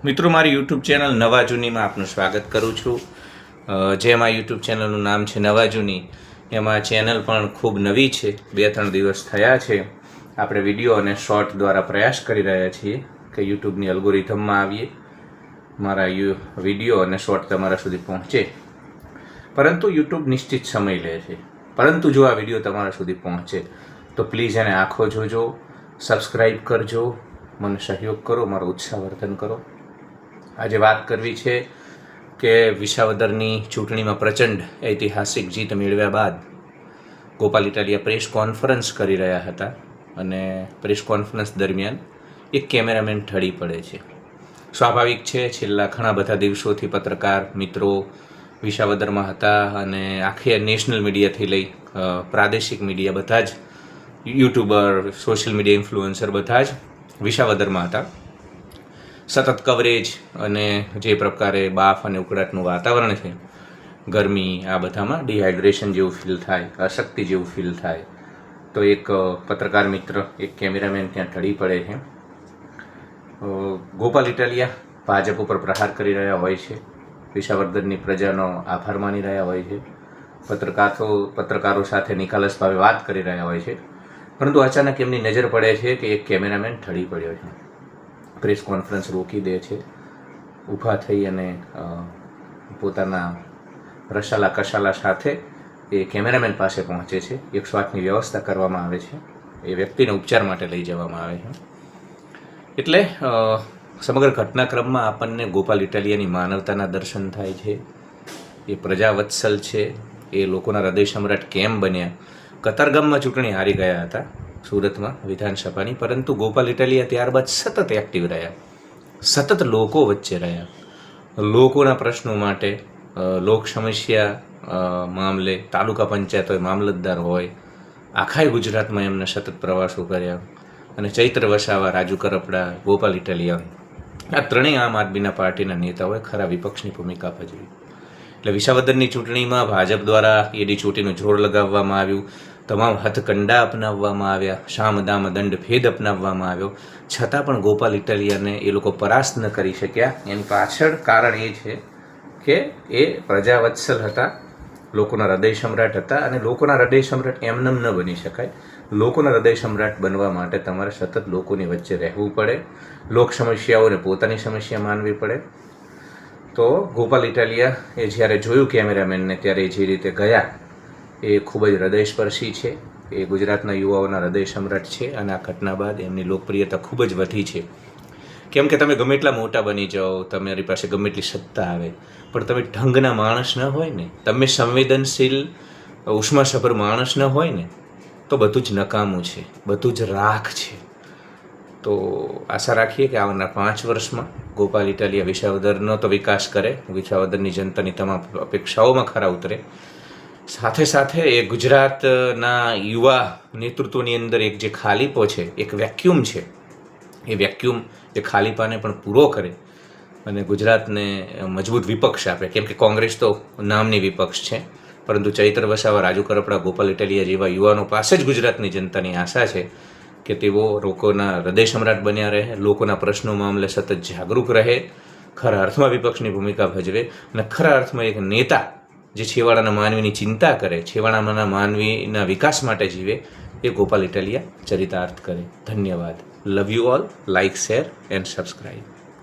મિત્રો, મારી YouTube channel નવા જૂનીમાં આપનું સ્વાગત કરું છું. જેમાં યુટ્યુબ ચેનલનું નામ છે નવા જૂની. એમાં ચેનલ પણ ખૂબ નવી છે, 2-3 દિવસ થયા છે. આપણે વિડીયો અને શોર્ટ દ્વારા પ્રયાસ કરી રહ્યા છીએ કે યુટ્યુબની અલ્ગોરિધમમાં આવીએ, મારા વિડીયો અને શોર્ટ તમારા સુધી પહોંચે. પરંતુ યુટ્યુબ નિશ્ચિત સમય લે છે. પરંતુ જો આ વિડીયો તમારા સુધી પહોંચે તો પ્લીઝ એને આખો જોજો, સબસ્ક્રાઈબ કરજો, મને સહયોગ કરો, મારો ઉત્સાહવર્ધન કરો. આજે વાત કરવી છે કે વિસાવદરની ચૂંટણીમાં પ્રચંડ ઐતિહાસિક જીત મેળવ્યા બાદ ગોપાલ ઇટાલિયા પ્રેસ કોન્ફરન્સ કરી રહ્યા હતા અને પ્રેસ કોન્ફરન્સ દરમિયાન એક કેમેરામેન ઢળી પડે છે. સ્વાભાવિક છે, છેલ્લા ઘણા બધા દિવસોથી પત્રકાર મિત્રો વિસાવદરમાં હતા અને આખી નેશનલ મીડિયાથી લઈ પ્રાદેશિક મીડિયા, બધા જ યુટ્યુબર, સોશિયલ મીડિયા ઇન્ફ્લુએન્સર બધા જ વિસાવદરમાં હતા. સતત કવરેજ અને જે પ્રકારે બાફ અને ઉકળાટનું વાતાવરણ છે, ગરમી, આ બધામાં ડિહાઇડ્રેશન જેવું ફીલ થાય, અશક્તિ જેવું ફીલ થાય. તો એક પત્રકાર મિત્ર, એક કેમેરામેન ત્યાં ઢળી પડે છે. ગોપાલ ઇટાલિયા ભાજપ ઉપર પ્રહાર કરી રહ્યા હોય છે, વિસાવદરની પ્રજાનો આભાર માની રહ્યા હોય છે, પત્રકારો સાથે નિખાલસ ભાવે વાત કરી રહ્યા હોય છે. પરંતુ અચાનક એમની નજર પડે છે કે એક કેમેરામેન ઢળી પડ્યો છે. પ્રેસ કોન્ફરન્સ રોકી દે છે, ઊભા થઈ અને પોતાના રસાલા કશાલા સાથે એ કેમેરામેન પાસે પહોંચે છે. 108ની વ્યવસ્થા કરવામાં આવે છે, એ વ્યક્તિને ઉપચાર માટે લઈ જવામાં આવે છે. એટલે સમગ્ર ઘટનાક્રમમાં આપણને ગોપાલ ઇટાલિયાની માનવતાના દર્શન થાય છે. એ પ્રજાવત્સલ છે, એ લોકોના હૃદય સમ્રાટ કેમ બન્યા. કતારગામમાં ચૂંટણી હારી ગયા હતા, સુરતમાં વિધાનસભાની, પરંતુ ગોપાલ ઇટાલિયા ત્યારબાદ સતત એક્ટિવ રહ્યા, સતત લોકો વચ્ચે રહ્યા, લોકોના પ્રશ્નો માટે, લોક સમસ્યા મામલે, તાલુકા પંચાયત હોય, મામલતદાર હોય, આખા ગુજરાતમાં એમને સતત પ્રવાસો કર્યા. અને ચૈત્ર વસાવા, રાજુ કરપડા, ગોપાલ ઇટાલિયા, આ ત્રણેય આમ આદમીના પાર્ટીના નેતાઓએ ખરા વિપક્ષની ભૂમિકા ભજવી. એટલે વિસાવદરની ચૂંટણીમાં ભાજપ દ્વારા એડી ચોટીનું જોર લગાવવામાં આવ્યું, તમામ હથકંડા અપનાવવામાં આવ્યા, સામ દામ દંડ ભેદ અપનાવવામાં આવ્યો, છતાં પણ ગોપાલ ઇટાલિયાને એ લોકો પરાસ્ત ન કરી શક્યા. એની પાછળ કારણ એ છે કે એ પ્રજાવત્સલ હતા, લોકોના હૃદય સમ્રાટ હતા. અને લોકોના હૃદય સમ્રાટ એમનેમ ન બની શકાય. લોકોના હૃદય સમ્રાટ બનવા માટે તમારે સતત લોકોની વચ્ચે રહેવું પડે, લોક સમસ્યાઓને પોતાની સમસ્યા માનવી પડે. તો ગોપાલ ઇટાલિયા એ જ્યારે જોયું કેમેરામેનને, ત્યારે જે રીતે ગયા એ ખૂબ જ હૃદયસ્પર્શી છે. એ ગુજરાતના યુવાઓના હૃદય સમ્રાટ છે અને આ ઘટના બાદ એમની લોકપ્રિયતા ખૂબ જ વધી છે. કેમ કે તમે ગમે એટલા મોટા બની જાઓ, તમારી પાસે ગમે એટલી સત્તા આવે, પણ તમે ઢંગના માણસ ન હોય ને, તમે સંવેદનશીલ ઉષ્માસભર માણસ ન હોય ને, તો બધું જ નકામું છે, બધું જ રાખ છે. તો આશા રાખીએ કે આવનાર 5 વર્ષમાં ગોપાલ ઇટાલિયા વિસાવદરનો તો વિકાસ કરે, વિસાવદરની જનતાની તમામ અપેક્ષાઓમાં ખરા ઉતરે. સાથે સાથે એ ગુજરાતના યુવા નેતૃત્વની અંદર એક જે ખાલીપો છે, એક વેક્યુમ છે, એ વેક્યુમ, એ ખાલીપાને પણ પૂરો કરે અને ગુજરાતને મજબૂત વિપક્ષ આપે. કેમ કે કોંગ્રેસ તો નામની વિપક્ષ છે, પરંતુ ચૈત્ર વસાવા, રાજુ કરપડા, ગોપાલ ઇટાલિયા જેવા યુવાનો પાસે જ ગુજરાતની જનતાની આશા છે કે તેઓ લોકોના હૃદય સમ્રાટ બન્યા રહે, લોકોના પ્રશ્નો મામલે સતત જાગૃત રહે, ખરા અર્થમાં વિપક્ષની ભૂમિકા ભજવે અને ખરા અર્થમાં એક નેતા જે છેવાડાના માનવીની ચિંતા કરે, છેવાડાના માનવીના વિકાસ માટે જીવે, એ ગોપાલ ઇટાલિયા ચરિતાર્થ કરે. ધન્યવાદ. Love you all. Like, share and subscribe.